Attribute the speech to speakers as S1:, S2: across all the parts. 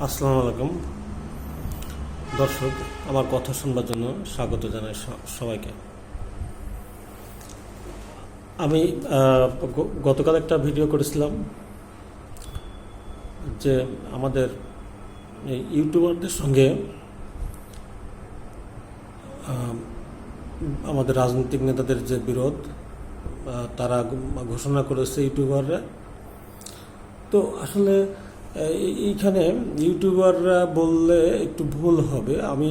S1: আসসালামু আলাইকুম দর্শক, আমার কথা শুনবার জন্য স্বাগত জানাই সবাইকে। আমি গতকাল একটা ভিডিও করেছিলাম যে আমাদের এই ইউটিউবারদের সঙ্গে আমাদের রাজনৈতিক নেতাদের যে বিরোধ তারা ঘোষণা করেছে ইউটিউবাররা। তো আসলে এইখানে ইউটিউবাররা বললে একটু ভুল হবে। আমি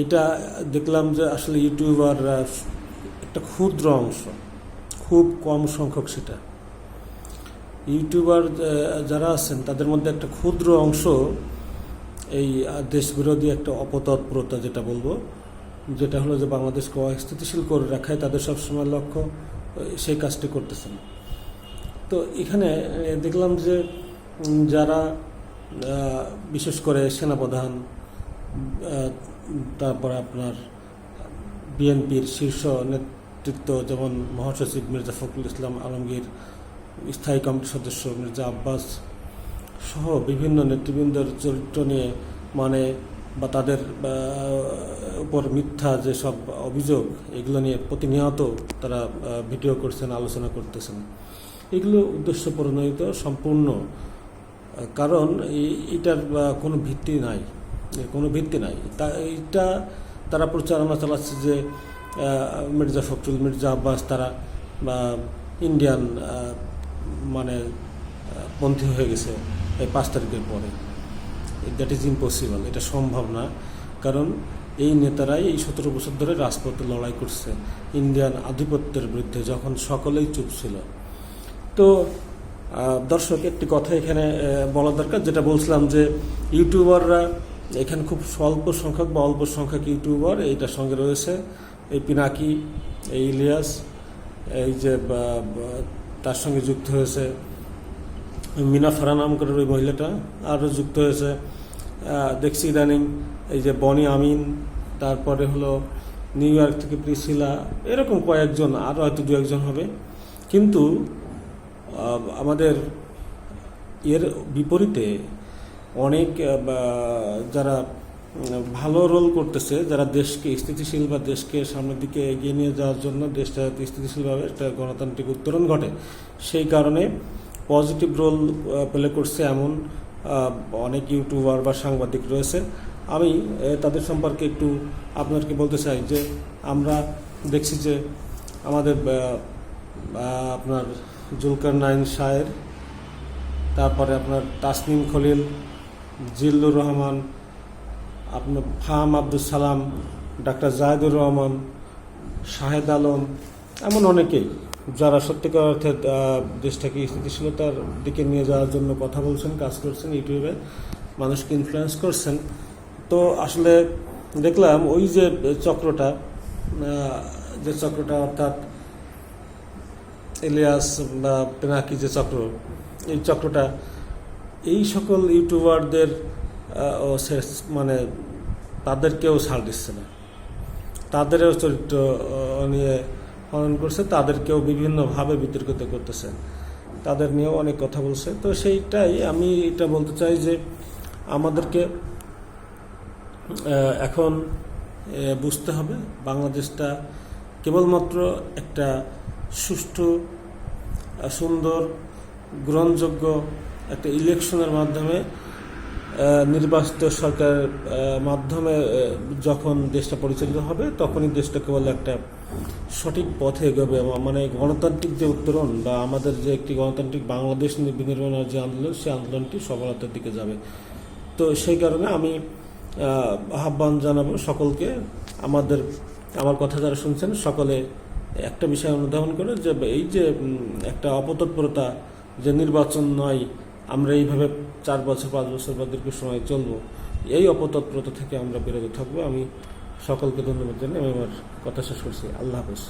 S1: এটা দেখলাম যে আসলে ইউটিউবাররা একটা ক্ষুদ্র অংশ, খুব কম সংখ্যক, সেটা ইউটিউবার যারা আছেন তাদের মধ্যে একটা ক্ষুদ্র অংশ এই দেশবিরোধী একটা অপতৎপরতা, যেটা বলবো, যেটা হলো যে বাংলাদেশকে অস্থিতিশীল করে রাখায় তাদের সবসময় লক্ষ্য, সেই কাজটি করতেছেন। তো এখানে দেখলাম যে যারা বিশেষ করে সেনাপ্রধান, তারপরে আপনার বিএনপির শীর্ষ নেতৃত্ব যেমন মহাসচিব মির্জা ফখরুল ইসলাম আলমগীর, স্থায়ী কমিটির সদস্য মির্জা আব্বাস সহ বিভিন্ন নেতৃবৃন্দের চরিত্র নিয়ে বা তাদের উপর মিথ্যা যেসব অভিযোগ, এগুলো নিয়ে প্রতিনিয়ত তারা ভিডিও করছেন, আলোচনা করতেছেন। এগুলো উদ্দেশ্য প্রণোদিত সম্পূর্ণ, কারণ এটার কোনো ভিত্তি নাই। এইটা তারা প্রচারণা চালাচ্ছে যে মির্জা ফখরুল, মির্জা আব্বাস তারা ইন্ডিয়ান পন্থী হয়ে গেছে এই 5 তারিখের পরে। দ্যাট ইজ ইম্পসিবল, এটা সম্ভব না। কারণ এই নেতারাই এই 17 বছর ধরে রাজপথে লড়াই করছে ইন্ডিয়ান আধিপত্যের বিরুদ্ধে, যখন সকলেই চুপ ছিল। তো দর্শক, একটি কথা এখানে বলা দরকার, যেটা বলছিলাম যে ইউটিউবাররা এখানে খুব স্বল্প সংখ্যক বা অল্প সংখ্যক ইউটিউবার এইটার সঙ্গে রয়েছে। এই পিনাকি, এই ইলিয়াস, এই যে তার সঙ্গে যুক্ত হয়েছে মিনা ফারা নাম করে ওই মহিলাটা, আরও যুক্ত হয়েছে দেখছি ইদানিং এই যে বনি আমিন, তারপরে হলো নিউ ইয়র্ক থেকে প্রিসিলা, এরকম কয়েকজন, আরও হয়তো 2-1 হবে। কিন্তু আমাদের এর বিপরীতে অনেক যারা ভালো রোল করতেছে, যারা দেশকে স্থিতিশীল বা দেশকে সামনের দিকে এগিয়ে নিয়ে যাওয়ার জন্য, দেশটা স্থিতিশীলভাবে একটা গণতান্ত্রিক উত্তরণ ঘটে, সেই কারণে পজিটিভ রোল প্লে করছে এমন অনেক ইউটিউবার বা সাংবাদিক রয়েছে। আমি তাদের সম্পর্কে একটু আপনাদেরকে বলতে চাই যে আমরা দেখছি যে আমাদের আপনার জুলকারনাইন শাহের, তারপরে আপনার তাসনিম খলিল, জিল্লুর রহমান, আপনার ফাহাম আব্দুল সালাম, ডাক্তার জাহেদুর রহমান, শাহেদ আলম, এমন অনেকেই যারা সত্যিকার অর্থে দেশটাকে স্থিতিশীলতার দিকে নিয়ে যাওয়ার জন্য কথা বলছেন, কাজ করছেন, ইউটিউবে মানুষকে ইনফ্লুয়েন্স করছেন। তো আসলে দেখলাম ওই যে চক্রটা অর্থাৎ ইলিয়াস বা পিনাকি যে চক্র, এই চক্রটা এই সকল ইউটিউবারদের তাদেরকেও ছাড় দিচ্ছে না, তাদেরও চরিত্র নিয়ে হনন করছে, তাদেরকেও বিভিন্নভাবে বিতর্কিত করতেছে, তাদের নিয়েও অনেক কথা বলছে। তো সেইটাই আমি এটা বলতে চাই যে আমাদেরকে এখন বুঝতে হবে বাংলাদেশটা কেবলমাত্র একটা সুষ্ঠু, সুন্দর, গ্রহণযোগ্য একটা ইলেকশনের মাধ্যমে, নির্বাচিত সরকারের মাধ্যমে যখন দেশটা পরিচালিত হবে, তখনই দেশটা কেবল একটা সঠিক পথে এগোবে। গণতান্ত্রিক যে উত্তরণ বা আমাদের যে একটি গণতান্ত্রিক বাংলাদেশ বিনির্মাণের যে আন্দোলন, সেই আন্দোলনটি সফলতার দিকে যাবে। তো সেই কারণে আমি আহ্বান জানাবো সকলকে, আমার কথা যারা শুনছেন সকলে একটা বিষয় অনুধাবন করে যে এই যে একটা অপতৎপরতা, যে নির্বাচন নয়, আমরা এইভাবে 4 বছর 5 বছর বা দীর্ঘ সময় চলবো, এই অপতৎপরতা থেকে আমরা বিরত থাকবো। আমি সকলকে ধন্যবাদ জানাই। আমি আমার কথা শেষ করছি। আল্লাহ হাফেজ।